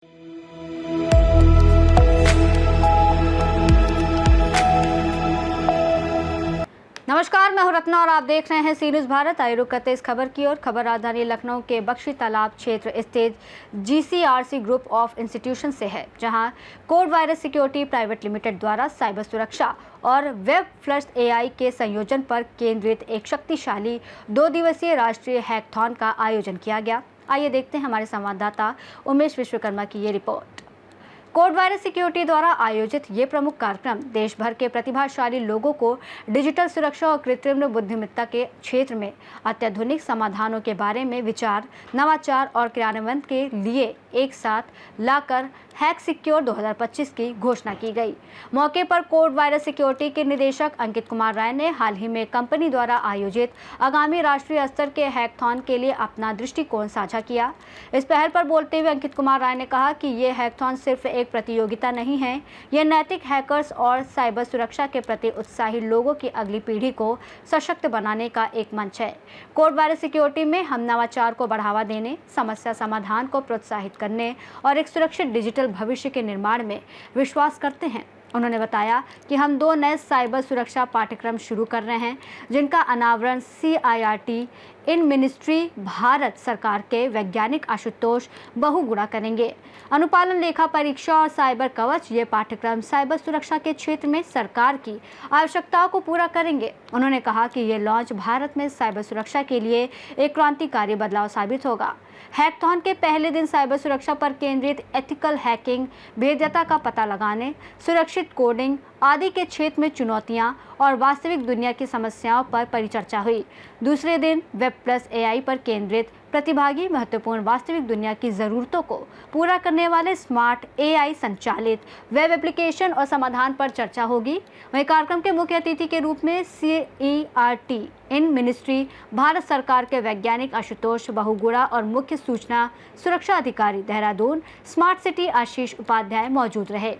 नमस्कार, मैं हूं रत्ना और आप देख रहे हैं सी न्यूज़ भारत। आइए रुक करते इस खबर की ओर। खबर राजधानी लखनऊ के बख्शी तालाब क्षेत्र स्थित जीसीआरसी ग्रुप ऑफ इंस्टीट्यूशन से है, जहां code virus security private limited द्वारा साइबर सुरक्षा और वेब फ्लश एआई के संयोजन पर केंद्रित एक शक्तिशाली 2 दिवसीय राष्ट्रीय हैकथॉन का आयोजन किया गया। आइए देखते हैं हमारे संवाददाता उमेश विश्वकर्मा की ये रिपोर्ट। कोड वायरस सिक्योरिटी द्वारा आयोजित ये प्रमुख कार्यक्रम देश भर के प्रतिभाशाली लोगों को डिजिटल सुरक्षा और कृत्रिम बुद्धिमत्ता के क्षेत्र में अत्याधुनिक समाधानों के बारे में विचार, नवाचार और क्रियान्वयन के लिए एक साथ लाकर हैक सिक्योर 2025 की घोषणा की गई। मौके पर कोड वायरस सिक्योरिटी के निदेशक अंकित कुमार राय ने हाल ही में कंपनी द्वारा आयोजित आगामी राष्ट्रीय स्तर के हैकथॉन के लिए अपना दृष्टिकोण साझा किया। इस पहल पर बोलते हुए अंकित कुमार राय ने कहा कि ये हैकथॉन सिर्फ एक प्रतियोगिता नहीं है, ये नैतिक हैकर्स और साइबर सुरक्षा के प्रति उत्साही लोगों की अगली पीढ़ी को सशक्त बनाने का एक मंच है। कोड वायरस सिक्योरिटी में हम नवाचार को बढ़ावा देने, समस्या समाधान को प्रोत्साहित करने और एक सुरक्षित डिजिटल भविष्य के निर्माण में विश्वास करते हैं। उन्होंने बताया कि हम 2 नए साइबर सुरक्षा पाठ्यक्रम शुरू कर रहे हैं, जिनका अनावरण CIRT इन मिनिस्ट्री भारत सरकार के वैज्ञानिक आशुतोष बहुगुणा करेंगे। अनुपालन लेखा परीक्षा और साइबर कवच ये पाठ्यक्रम साइबर सुरक्षा के क्षेत्र में सरकार की आवश्यकताओं को पूरा करेंगे। उन्होंने कहा कि ये लॉन्च भारत में साइबर सुरक्षा के लिए एक क्रांतिकारी बदलाव साबित होगा। हैकथॉन के पहले दिन साइबर सुरक्षा पर केंद्रित एथिकल हैकिंग, भेद्यता का पता लगाने, सुरक्षित कोडिंग आदि के क्षेत्र में चुनौतियां और वास्तविक दुनिया की समस्याओं पर परिचर्चा हुई। दूसरे दिन वेब प्लस एआई पर केंद्रित प्रतिभागी महत्वपूर्ण वास्तविक दुनिया की ज़रूरतों को पूरा करने वाले स्मार्ट एआई संचालित वेब एप्लीकेशन और समाधान पर चर्चा होगी। वहीं कार्यक्रम के मुख्य अतिथि के रूप में CIRT इन मिनिस्ट्री भारत सरकार के वैज्ञानिक आशुतोष बहुगुणा और मुख्य सूचना सुरक्षा अधिकारी देहरादून स्मार्ट सिटी आशीष उपाध्याय मौजूद रहे।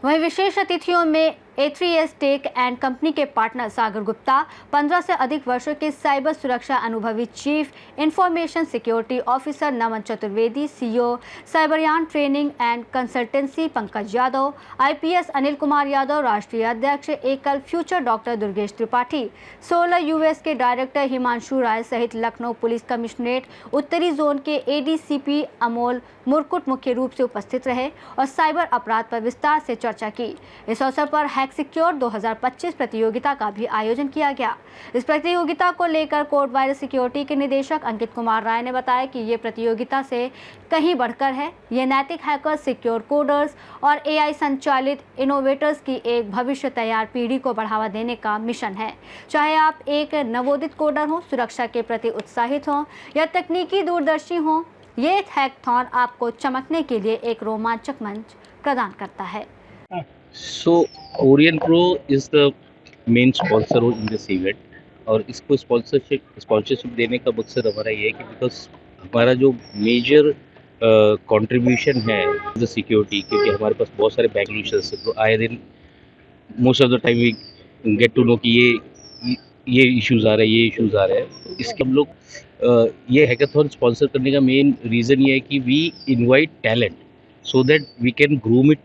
वहीं विशेष अतिथियों में A3S टेक एंड कंपनी के पार्टनर सागर गुप्ता, 15 से अधिक वर्षों के साइबर सुरक्षा अनुभवी chief information security officer Naman Chaturvedi, CEO Cyberyaan training and consultancy Pankaj Yadav, IPS Anil Kumar Yadav, राष्ट्रीय अध्यक्ष Ekal future doctor Durgesh Tripathi, 16 US के डायरेक्टर हिमांशु राय सहित लखनऊ पुलिस कमिश्नरेट उत्तरी जोन के ADCP अमोल मुरकुट मुख्य रूप से उपस्थित रहे और साइबर अपराध पर विस्तार से चर्चा की। इस अवसर पर हैक सिक्योर 2025 प्रतियोगिता का भी आयोजन किया गया। इस प्रतियोगिता को लेकर कोड वायरस सिक्योरिटी के निदेशक अंकित कुमार राय ने बताया कि ये प्रतियोगिता से कहीं बढ़कर है। ये नैतिक हैकर्स, सिक्योर कोडर्स और AI संचालित इनोवेटर्स की एक भविष्य तैयार पीढ़ी को बढ़ावा देने का मिशन है। चाहे आप एक नवोदित कोडर हो, सुरक्षा के प्रति उत्साहित हो या तकनीकी दूरदर्शी हो, ये हैकथॉन आपको चमकने के लिए एक रोमांचक मंच प्रदान करता है। So Orienpro is the main sponsor in this event और इसको स्पॉन्सरशिप देने का मकसद हमारा ये है कि बिकॉज हमारा जो मेजर कंट्रीब्यूशन है द सिक्योरिटी, क्योंकि हमारे पास बहुत सारे बैकलूशंस है, तो आए दिन most of the time we get to know कि ये इश्यूज आ रहे हैं, ये इश्यूज आ रहे हैं। इसके हम लोग ये हैकाथॉन स्पॉन्सर करने का मेन रीज़न ये है कि we invite talent so that we can groom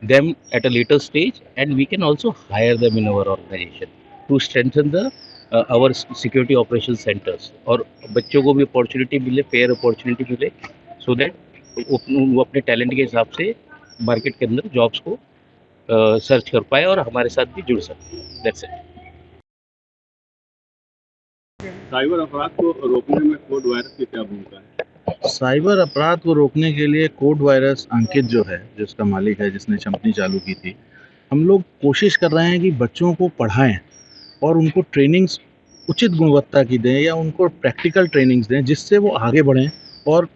them at a later stage and we can also hire them in our organization to strengthen our security operations centers और बच्चों को भी opportunity मिले, fair opportunity मिले, so that वो अपने talent के हिसाब से मार्केट के अंदर जॉब्स को सर्च कर पाए और हमारे साथ भी जुड़ सके। That's it. साइबर अपराध को रोकने में कोड वायरस की क्या भूमिका है? साइबर अपराध को रोकने के लिए कोड वायरस अंकित जो है, जिसका मालिक है, जिसने कंपनी चालू की थी, हम लोग कोशिश कर रहे हैं कि बच्चों को पढ़ाएं और उनको ट्रेनिंग्स उचित गुणवत्ता की दें या उनको प्रैक्टिकल ट्रेनिंग्स दें, जिससे वो आगे बढ़ें और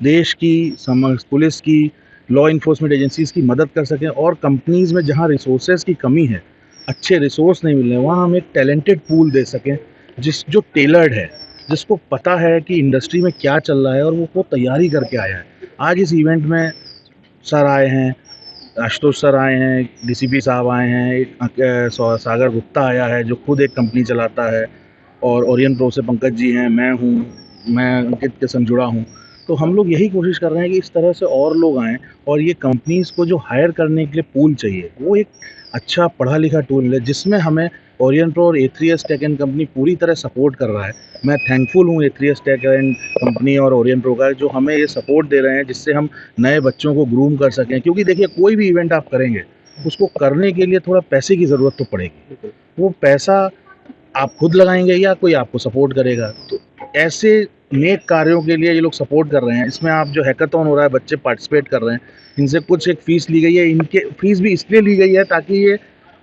देश की पुलिस की, लॉ इन्फोर्समेंट एजेंसीज़ की मदद कर सकें। और कंपनीज़ में जहां रिसोर्सेज की कमी है, अच्छे रिसोर्स नहीं मिल रहे, वहाँ हम एक टैलेंटेड पूल दे सकें जो टेलर्ड है, जिसको पता है कि इंडस्ट्री में क्या चल रहा है और वो तैयारी करके आया है। आज इस इवेंट में सर आए हैं, आशुतोष सर आए हैं, DCP साहब आए हैं, सागर गुप्ता आया है जो खुद एक कंपनी चलाता है, और ओरियनप्रो से पंकज जी हैं, मैं हूँ, मैं अंकित के संग जुड़ा हूँ। तो हम लोग यही कोशिश कर रहे हैं कि इस तरह से और लोग आएँ और ये कंपनीज़ को जो हायर करने के लिए पूल चाहिए, वो एक अच्छा पढ़ा लिखा टूल है जिसमें हमें ओरियन प्रो और A3S टेक एंड कंपनी पूरी तरह सपोर्ट कर रहा है। मैं थैंकफुल हूँ A3S टेक एंड कंपनी और ओरियन प्रो का, जो हमें ये सपोर्ट दे रहे हैं जिससे हम नए बच्चों को ग्रूम कर सकें। क्योंकि देखिए, कोई भी इवेंट आप करेंगे, उसको करने के लिए थोड़ा पैसे की ज़रूरत तो पड़ेगी। वो पैसा आप खुद लगाएँगे या कोई आपको सपोर्ट करेगा। तो ऐसे नेक कार्यों के लिए ये लोग सपोर्ट कर रहे हैं। इसमें आप जो हैकाथॉन हो रहा है, बच्चे पार्टिसिपेट कर रहे हैं, इनसे कुछ एक फ़ीस ली गई है। इनके फ़ीस भी इसलिए ली गई है ताकि ये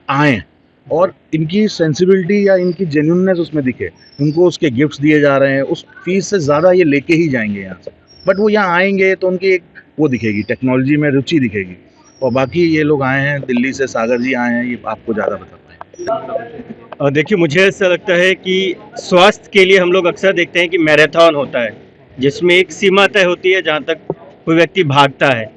आएँ और इनकी सेंसिबिलिटी या इनकी जेन्युइननेस उसमें दिखे। उनको उसके गिफ्ट्स दिए जा रहे हैं, उस फ़ीस से ज़्यादा ये लेके ही जाएँगे यहाँ से। बट वो यहाँ आएँगे तो उनकी एक वो दिखेगी, टेक्नोलॉजी में रुचि दिखेगी। और बाकी ये लोग आए हैं दिल्ली से, सागर जी आए हैं, ये आपको ज़्यादा बता पाएँगे। और देखिए, मुझे ऐसा लगता है कि स्वास्थ्य के लिए हम लोग अक्सर देखते हैं कि मैराथन होता है, जिसमें एक सीमा तय होती है जहाँ तक कोई व्यक्ति भागता है,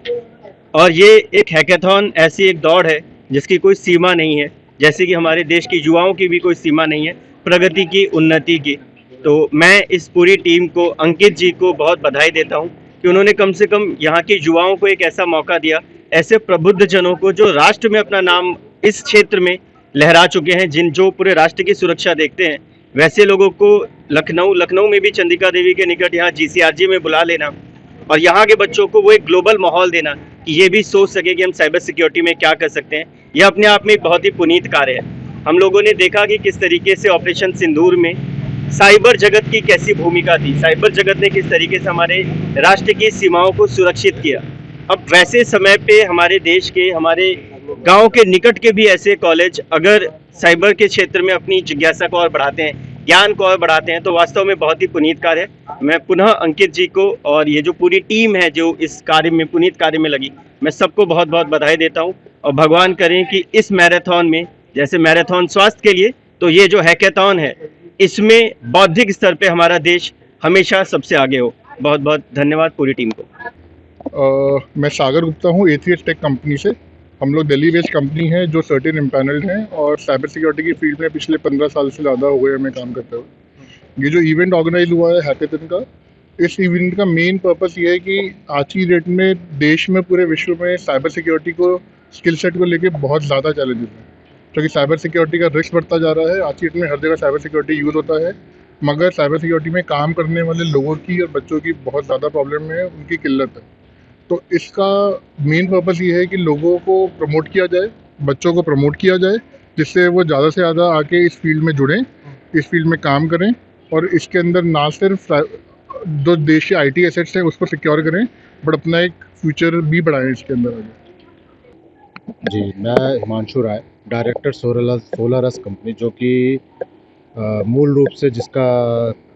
और ये एक हैकाथॉन ऐसी एक दौड़ है जिसकी कोई सीमा नहीं है। जैसे कि हमारे देश के युवाओं की भी कोई सीमा नहीं है प्रगति की, उन्नति की। तो मैं इस पूरी टीम को, अंकित जी को बहुत बधाई देता हूँ कि उन्होंने कम से कम यहाँ के युवाओं को एक ऐसा मौका दिया, ऐसे प्रबुद्ध जनों को जो राष्ट्र में अपना नाम इस क्षेत्र में लहरा चुके हैं, जो पूरे राष्ट्र की सुरक्षा देखते हैं, वैसे लोगों को लखनऊ में भी चंदिका देवी के निकट यहाँ GCRG में बुला लेना और यहाँ के बच्चों को वो एक ग्लोबल माहौल देना कि ये भी सोच सके कि हम साइबर सिक्योरिटी में क्या कर सकते हैं, यह अपने आप में एक बहुत ही पुनीत कार्य है। हम लोगों ने देखा कि किस तरीके से ऑपरेशन सिंदूर में साइबर जगत की कैसी भूमिका थी, साइबर जगत ने किस तरीके से हमारे राष्ट्र की सीमाओं को सुरक्षित किया। अब वैसे समय पे हमारे देश के, हमारे गांव के निकट के भी ऐसे कॉलेज अगर साइबर के क्षेत्र में अपनी जिज्ञासा को और बढ़ाते हैं, ज्ञान को और बढ़ाते हैं, तो वास्तव में बहुत ही पुनीत कार्य है। मैं पुनः अंकित जी को और ये जो पूरी टीम है जो इस कार्य में, पुनीत कार्य में लगी, मैं सबको बहुत बहुत बधाई देता हूँ। और भगवान करें कि इस मैराथन में, जैसे मैराथन स्वास्थ्य के लिए, तो ये जो हैकाथॉन है इसमें बौद्धिक स्तर पे हमारा देश हमेशा सबसे आगे हो। बहुत बहुत धन्यवाद पूरी टीम को। मैं सागर गुप्ता हूँ A3S टेक कंपनी से। हम लोग दिल्ली बेस्ड कंपनी है जो सर्टेन एम्पैनल्ड हैं और साइबर सिक्योरिटी की फील्ड में पिछले 15 साल से ज़्यादा हो गए हमें काम करते हुए। ये जो इवेंट ऑर्गेनाइज हुआ है हैकाथन का, इस इवेंट का मेन पर्पस ये है कि आज की डेट में देश में, पूरे विश्व में साइबर सिक्योरिटी को, स्किल सेट को लेके बहुत ज़्यादा चैलेंजेस हैं, क्योंकि साइबर सिक्योरिटी का रिस्क बढ़ता जा रहा है। आज की डेट में हर जगह साइबर सिक्योरिटी यूज़ होता है, मगर साइबर सिक्योरिटी में काम करने वाले लोगों की और बच्चों की बहुत ज़्यादा प्रॉब्लम है, उनकी किल्लत है। तो इसका मेन पर्पस ये है कि लोगों को प्रमोट किया जाए, बच्चों को प्रमोट किया जाए, जिससे वो ज़्यादा से ज़्यादा आके इस फील्ड में जुड़ें, इस फील्ड में काम करें और इसके अंदर ना सिर्फ जो देश के IT एसेट्स हैं उसको सिक्योर करें, बट अपना एक फ्यूचर भी बढ़ाएं इसके अंदर आगे। जी, मैं Himanshu Rai, director solars company, जो कि मूल रूप से जिसका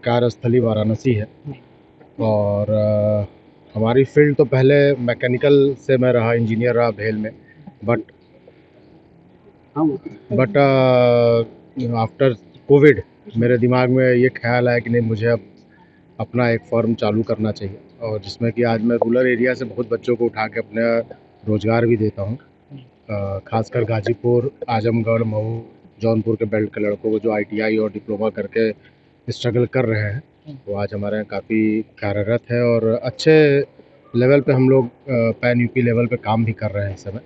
कार्यस्थली वाराणसी है। और हमारी फील्ड तो पहले मैकेनिकल से मैं रहा, इंजीनियर रहा भेल में, बट आफ्टर कोविड मेरे दिमाग में ये ख्याल आया कि नहीं, मुझे अब अपना एक फर्म चालू करना चाहिए, और जिसमें कि आज मैं रूरल एरिया से बहुत बच्चों को उठा के अपने रोज़गार भी देता हूँ। खासकर गाजीपुर, आजमगढ़, मऊ, जौनपुर के बेल्ट के लड़कों को जो ITI और डिप्लोमा करके स्ट्रगल कर रहे हैं, वो आज हमारे यहाँ काफ़ी कार्यरत है और अच्छे लेवल पे हम लोग पैन UP लेवल पे काम भी कर रहे हैं इस समय।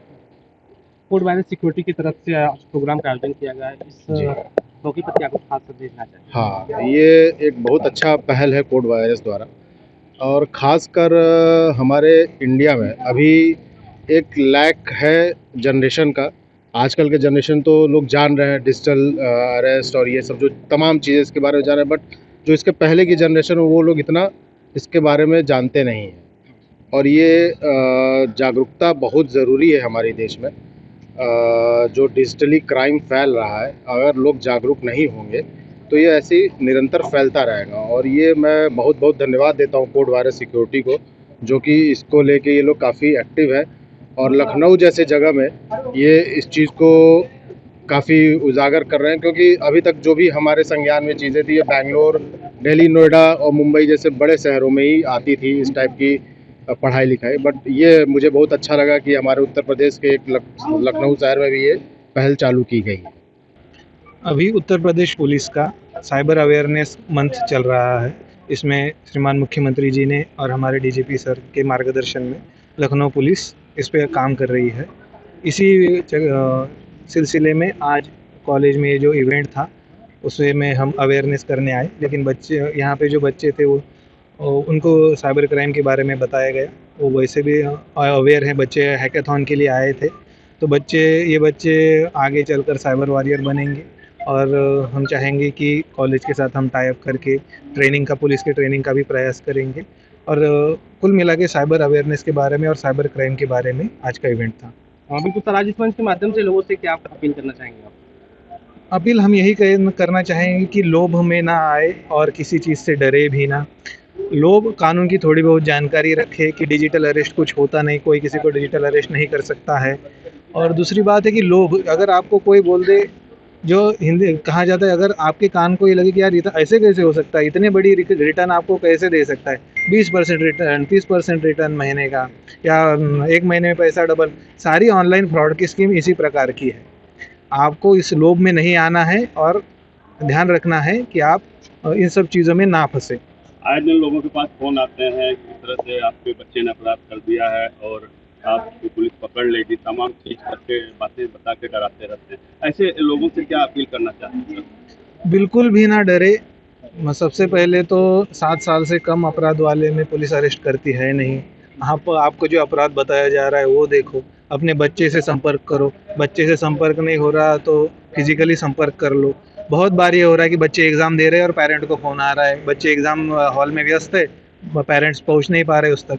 कोड वायरस सिक्योरिटी की तरफ से प्रोग्राम का आयोजन किया गया है, इस मौके पर क्या कुछ खास संदेश देना चाहिए? हाँ, ये एक बहुत अच्छा पहल है कोड वायरस द्वारा, और ख़ासकर हमारे इंडिया में अभी एक लैक है जनरेशन का। आजकल के जनरेशन तो लोग जान रहे हैं डिजिटल अरेस्ट और ये सब जो तमाम चीज़ें इसके बारे में जान रहे हैं, बट जो इसके पहले की जनरेशन है वो लोग इतना इसके बारे में जानते नहीं हैं। और ये जागरूकता बहुत ज़रूरी है हमारे देश में। जो डिजिटली क्राइम फैल रहा है, अगर लोग जागरूक नहीं होंगे तो ये ऐसे ही निरंतर फैलता रहेगा। और ये मैं बहुत बहुत धन्यवाद देता हूँ कोड वायरस सिक्योरिटी को, जो कि इसको लेके ये लोग काफ़ी एक्टिव है, और लखनऊ जैसे जगह में ये इस चीज़ को काफ़ी उजागर कर रहे हैं, क्योंकि अभी तक जो भी हमारे संज्ञान में चीज़ें थी ये बैंगलोर, दिल्ली, नोएडा और मुंबई जैसे बड़े शहरों में ही आती थी इस टाइप की पढ़ाई लिखाई। बट ये मुझे बहुत अच्छा लगा कि हमारे उत्तर प्रदेश के एक लखनऊ शहर में भी ये पहल चालू की गई है। अभी उत्तर प्रदेश पुलिस का साइबर अवेयरनेस मंथ चल रहा है, इसमें श्रीमान मुख्यमंत्री जी ने और हमारे डीजीपी सर के मार्गदर्शन में लखनऊ पुलिस इस पे काम कर रही है। इसी सिलसिले में आज कॉलेज में जो इवेंट था उसमें में हम अवेयरनेस करने आए, लेकिन बच्चे यहाँ पे जो बच्चे थे वो उनको साइबर क्राइम के बारे में बताया गया। वो वैसे भी अवेयर हैं, बच्चे हैकाथॉन के लिए आए थे। तो ये बच्चे आगे चलकर साइबर वॉरियर बनेंगे और हम चाहेंगे कि कॉलेज के साथ हम टाई अप करके ट्रेनिंग का, पुलिस के ट्रेनिंग का भी प्रयास करेंगे। और कुल मिला के साइबर अवेयरनेस के बारे में और साइबर क्राइम के बारे में आज का इवेंट था। बिल्कुल सर, आज इस मंच के माध्यम से लोगों से क्या आप अपील करना चाहेंगे आप? अपील हम यही करना चाहेंगे कि लोभ में ना आए और किसी चीज़ से डरे भी ना। लोग कानून की थोड़ी बहुत जानकारी रखे कि डिजिटल अरेस्ट कुछ होता नहीं, कोई किसी को डिजिटल अरेस्ट नहीं कर सकता है। और दूसरी बात है कि लोभ, अगर आपको कोई बोल दे, जो हिंदी कहा जाता है, अगर आपके कान को ये लगे कि यार ऐसे कैसे हो सकता है, इतने बड़ी रिटर्न आपको कैसे दे सकता है, 20% रिटर्न, 30% रिटर्न महीने का, या 1 महीने में पैसा डबल, सारी ऑनलाइन फ्रॉड की स्कीम इसी प्रकार की है। आपको इस लोभ में नहीं आना है और ध्यान रखना है कि आप इन सब चीज़ों में ना फंसे। आए दिन लोगों के पास फ़ोन आते हैं कि इस तरह से आपके बच्चे ने अपराध कर दिया है और आपको पुलिस पकड़ लेगी, तमाम चीज़ करके बातें बता के डराते रहते हैं। ऐसे लोगों से क्या अपील करना चाहते हैं? बिल्कुल भी ना डरे। सबसे पहले तो 7 साल से कम अपराध वाले में पुलिस अरेस्ट करती है नहीं। आपको जो अपराध बताया जा रहा है वो देखो, अपने बच्चे से संपर्क करो। बच्चे से संपर्क नहीं हो रहा तो फिजिकली संपर्क कर लो। बहुत बार ये हो रहा है कि बच्चे एग्ज़ाम दे रहे हैं और पेरेंट को फ़ोन आ रहा है, बच्चे एग्ज़ाम हॉल में व्यस्त है, पेरेंट्स पहुंच नहीं पा रहे उस तक।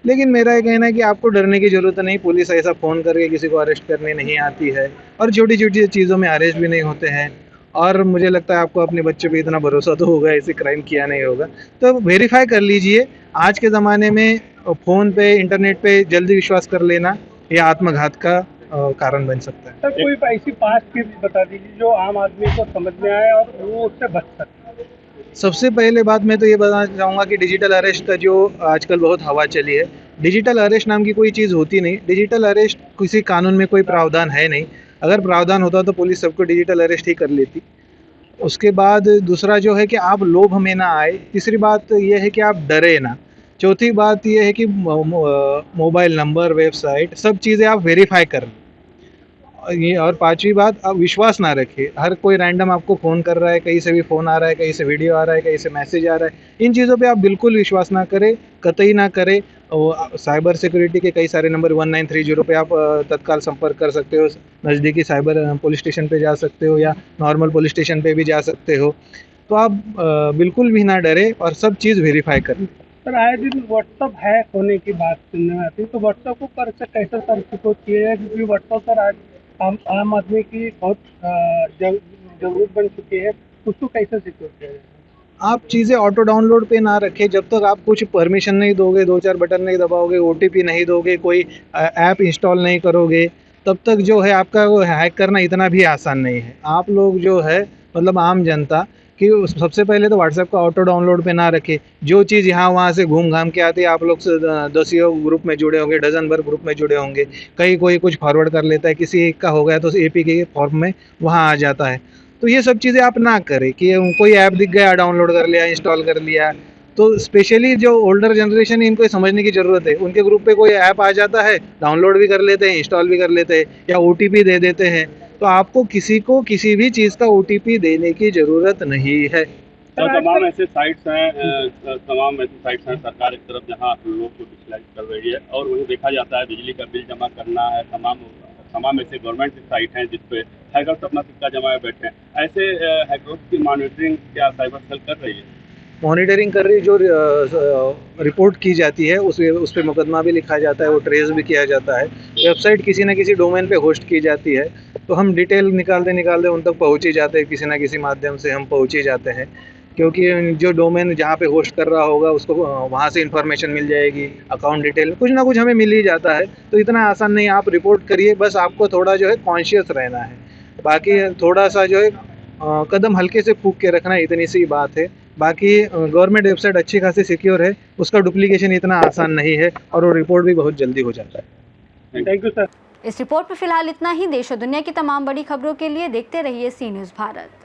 लेकिन मेरा ये कहना है कि आपको डरने की ज़रूरत नहीं। पुलिस ऐसा फ़ोन करके किसी को अरेस्ट करने नहीं आती है और छोटी छोटी चीज़ों में अरेस्ट भी नहीं होते हैं। और मुझे लगता है आपको अपने बच्चे पे इतना भरोसा तो होगा, ऐसे क्राइम किया नहीं होगा। तो वेरीफाई कर लीजिए। आज के ज़माने में फ़ोन पे, इंटरनेट पे जल्दी विश्वास कर लेना ये आत्मघात का कारण बन सकता है। सर, कोई ऐसी 5 टिप्स बता दीजिए जो आम आदमी को समझ में आए और वो उससे बच सके। सबसे पहले बात मैं तो ये बताना चाहूँगा कि डिजिटल अरेस्ट का जो आजकल बहुत हवा चली है, डिजिटल अरेस्ट नाम की कोई चीज़ होती नहीं। डिजिटल अरेस्ट किसी कानून में कोई प्रावधान है नहीं। अगर प्रावधान होता तो पुलिस सबको डिजिटल अरेस्ट ही कर लेती। उसके बाद दूसरा जो है कि आप लोभ में ना आए। तीसरी बात ये है कि आप डरे ना। चौथी बात ये है कि मोबाइल नंबर, वेबसाइट, सब चीज़ें आप वेरीफाई कर लें। ये और पांचवी बात, आप विश्वास ना रखिए। हर कोई रैंडम आपको फ़ोन कर रहा है, कहीं से भी फ़ोन आ रहा है, कहीं से वीडियो आ रहा है, कहीं से मैसेज आ रहा है। इन चीज़ों पे आप बिल्कुल विश्वास ना करें, कतई ना करें। साइबर सिक्योरिटी के कई सारे नंबर 1930 पे आप तत्काल संपर्क कर सकते हो। नज़दीकी साइबर पुलिस स्टेशन पे जा सकते हो या नॉर्मल पुलिस स्टेशन पे भी जा सकते हो। तो आप बिल्कुल भी ना डरे और सब चीज़ वेरीफाई करें। सर, आए दिन व्हाट्सअप हैक होने की बात सुनने में आती है, तो व्हाट्सअप को कैसे सर सिक्योर किया है? क्योंकि व्हाट्सअप सर आज आम आदमी की बहुत जरूरत बन चुकी है, उसको कैसे सिक्योर किया जाए? आप चीज़ें ऑटो डाउनलोड पे ना रखें। जब तक आप कुछ परमिशन नहीं दोगे, 2-4 बटन नहीं दबाओगे, OTP नहीं दोगे, कोई ऐप इंस्टॉल नहीं करोगे, तब तक जो है आपका वो हैक करना इतना भी आसान नहीं है। आप लोग जो है, मतलब आम जनता, कि सबसे पहले तो व्हाट्सएप का ऑटो डाउनलोड पे ना रखें। जो चीज़ यहाँ वहाँ से घूम घाम के आती है, आप लोग 10 ग्रुप में जुड़े होंगे, डजन भर ग्रुप में जुड़े होंगे, कहीं कोई कुछ फॉरवर्ड कर लेता है, किसी एक का हो गया तो APK के फॉर्म में वहाँ आ जाता है। तो ये सब चीज़ें आप ना करें कि कोई ऐप दिख गया, डाउनलोड कर लिया, इंस्टॉल कर लिया। तो स्पेशली जो ओल्डर जनरेशन है, इनको समझने की ज़रूरत है। उनके ग्रुप पे कोई ऐप आ जाता है, डाउनलोड भी कर लेते हैं, इंस्टॉल भी कर लेते हैं या OTP दे देते हैं। तो आपको किसी को किसी भी चीज़ का OTP देने की ज़रूरत नहीं है। तो तमाम ऐसे साइट्स हैं सरकार एक तरफ जहां लोगों को डिजिटलाइज कर रही है और वहीं देखा जाता है बिजली का बिल जमा करना है। तमाम ऐसे गवर्नमेंट की साइट हैं जिस पे हैकर्स अपना सिक्का जमाए बैठे हैं। ऐसे हैकर्स की मॉनिटरिंग क्या साइबर सेल कर रही है? मॉनिटरिंग कर रही, जो रिपोर्ट की जाती है उस पर मुकदमा भी लिखा जाता है, वो ट्रेस भी किया जाता है। वेबसाइट किसी न किसी डोमेन पे होस्ट की जाती है, तो हम डिटेल निकालते उन तक पहुँच ही जाते हैं। किसी न किसी माध्यम से हम पहुँच ही जाते हैं, क्योंकि जो डोमेन जहाँ पे होस्ट कर रहा होगा उसको वहाँ से इन्फॉर्मेशन मिल जाएगी, अकाउंट डिटेल कुछ ना कुछ हमें मिल ही जाता है। तो इतना आसान नहीं, आप रिपोर्ट करिए, बस आपको थोड़ा जो है कॉन्शियस रहना है। बाकी थोड़ा सा जो है कदम हल्के से फूंक के रखना, इतनी सी बात है। बाकी गवर्नमेंट वेबसाइट अच्छी खासी सिक्योर है, उसका डुप्लीकेशन इतना आसान नहीं है और वो रिपोर्ट भी बहुत जल्दी हो जाता है। Thank you sir. इस रिपोर्ट में फिलहाल इतना ही। देश और दुनिया की तमाम बड़ी खबरों के लिए देखते रहिए सी न्यूज़ भारत।